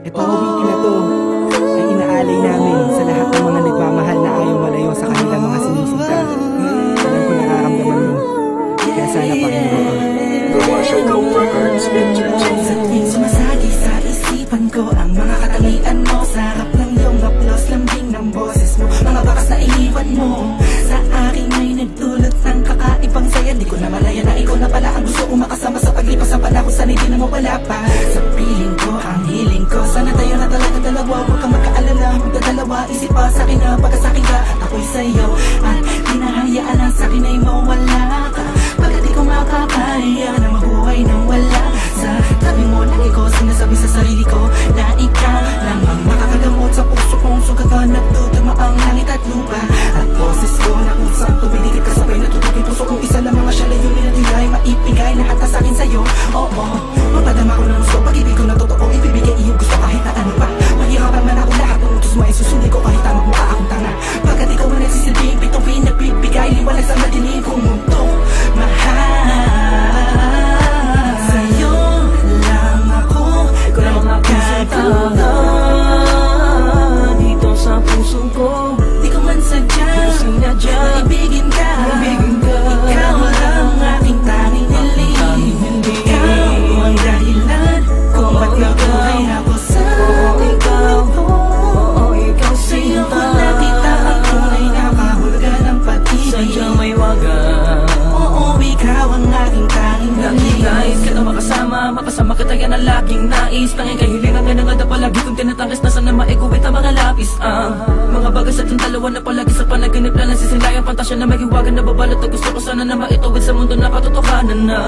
Itong awitin na to ay inaalay namin sa lahat ng mga nagmamahal na ayaw malayo sa kanilang mga sinisinta. Alam ko nararamdaman mo, kaya sana pakinggan mo. Sa tuwing sumasagi sa isipan ko ang mga katangian mo, sarap ng iyong haplos, lambing ng boses mo, mga bakas na iniwan mo sa akin ay nagdulot ng kakaibang saya. Di ko na malaya na ikaw na pala ang gusto kong makasama sa paglipas ng panahon, sana'y di na mawala pa sa piling ko, ang hiling ko. Sana tayo na talaga dalawa, huwag kang magkaalala, magdadalawa, isip pa sa akin na pagkasakin ka at ako'y sa'yo, at di na hayaan na sa akin ay mawala ka. Pagkat di ko makakaya na mabuhay nang wala sa tabi mo, lagi ko sinasabi sa sarili ko na ikaw lang ang makakagamot sa puso kong sugat na nagtutuma ang langit at lupa. At boses ko na kusang tumiligid kasabay na tutupin puso kong isa lang mga siya layunin at hindi ay maipigay lahat na sa'kin sa'yo. Oo, mapadama ko ng gusto, pag-ibig ko na totoo, ibibigay iyong gusto kahit na ano pa. Mahirapan man ako, lahat ng utos mo ay susundin ko kahit tamang mukha akong tanga. Pagkat ikaw man nagsisilbing pitong pinagbibigay liwanag sa madilim kong mundo. Mahal sa'yo lang ako, ikaw lang ang makakatawa dito sa puso ko. Di ko man sadya maibigin ka, ikaw lang ang aking tanging hiling. Ikaw ang dahilan kung ba't nabuhay ako sa ikaw. Ikaw sa'yo ko nakita ang tunay na kahulugan ng pag-ibig. Sadyang may wagas, oo, ikaw ang aking tanging hiling. Nais ka na makasama kita yan ang laging nais. Tanging kahilingan nga na nga na palagi kong tinatangis na sana maiguwit ang mga lapis. Mga bagay sa ating dalawa na palagi sa panaginip na nasisilayang pantasya na maghiwagan na babalot na gusto ko sana na maituwid sa mundo na katotohanan na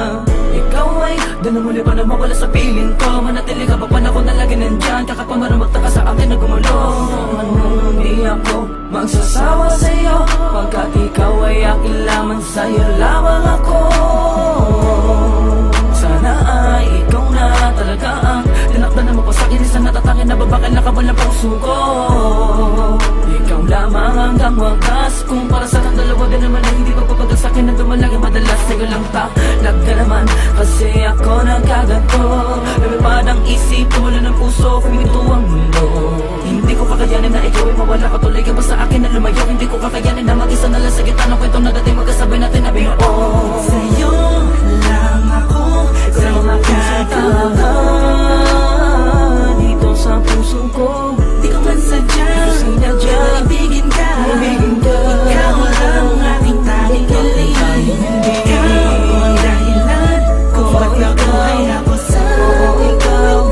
ikaw ay doon muli pa na mawala sa piling ko. Manatili ka pa panahon na lagi nandyan, kakapamarang magtaka sa akin na gumulo. Hindi ako magsasawa sa'yo pagkat ikaw ay akin lamang, sa'yo lamang ako. Sana ay ikaw na talaga ang tinakdan na mapasakit sa natatangin na babakal na kabal ng puso ko. Ikaw lamang hanggang wagas, kung para sa ating dalawa din naman ay hindi pagpapagal sa akin na dumalagi madalas. Sa'yo lang talag ka naman kasi ako nagkaganto. Lumipad ang isip, tumula ng puso, kumito ang mundo. Hindi ko kakayanin na ikaw ay mawala ka, tuloy ka ba sa akin na lumayo. Hindi ko kakayanin na mag-isa na lang sa gitna ng kwento na dati magkasabay natin na binuo. Sa'yo lang ako, ikaw lang ang makakatawa dito sa puso ko. Di ko man sadya maibigin ka, ikaw lang ang aking tanging hiling. Ikaw ang dahilan kung ba't nabuhay ako sa ikaw.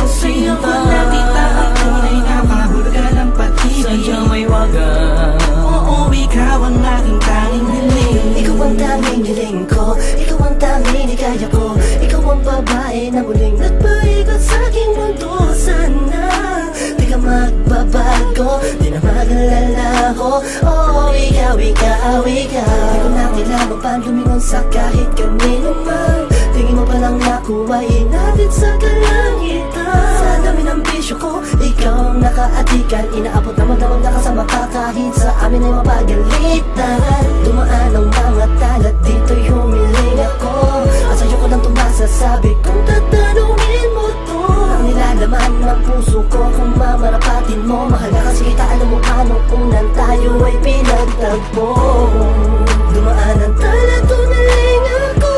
Sa'yo ko nakita ang tunay na kahulugan ng pag-ibig. Sadyang may wagas, oo, ikaw ang aking tanging hiling. Ikaw ang tanging hiling ko, ikaw ang tanging hikaya ko. Ikaw ang babae na muling nagpaigot sa aking mundo. Sana di ka magbabago, di na mag-alala ko. Oh, ikaw, ikaw, ikaw. Di ko na kailangan pa lumingon sa kahit kanino man. Tingin mo pa lang ako ay inabit sa kalangitan. Sa dami ng bisyo ko, ikaw ang nakaatikan. Inaabot na magdamag na kasama ka kahit sa amin ay mapagalitan. Dumaan ang mga talat, dito'y humiling ako. At sa'yo ko lang tumasasabi kung tatanungin mo to. Ang nilalaman ng puso ko kung mamarapatin mo. Mahal ka kasi kita, alam mo anong unang tayo ay pinagtagpo. Dumaan ang talat, tumiling ako.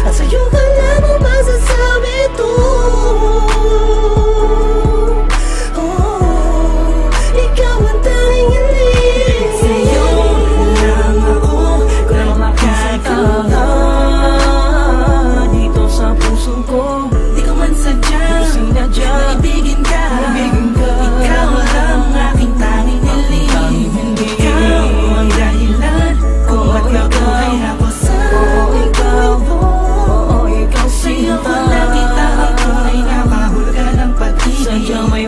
At sa'yo ka lamang masasabi to. Ikaw ang tanging hiling. Sa'yo lang ako, ikaw lang ang makakatawa dito sa puso ko. Di ko man sadya maibigin ka, ikaw lang ang aking tanging hiling. Ikaw ang dahilan kung ba't nabuhay ako sa ikaw. Sa'yo ko nakita ang tunay na kahulugan ng pag-ibig. Sadyang may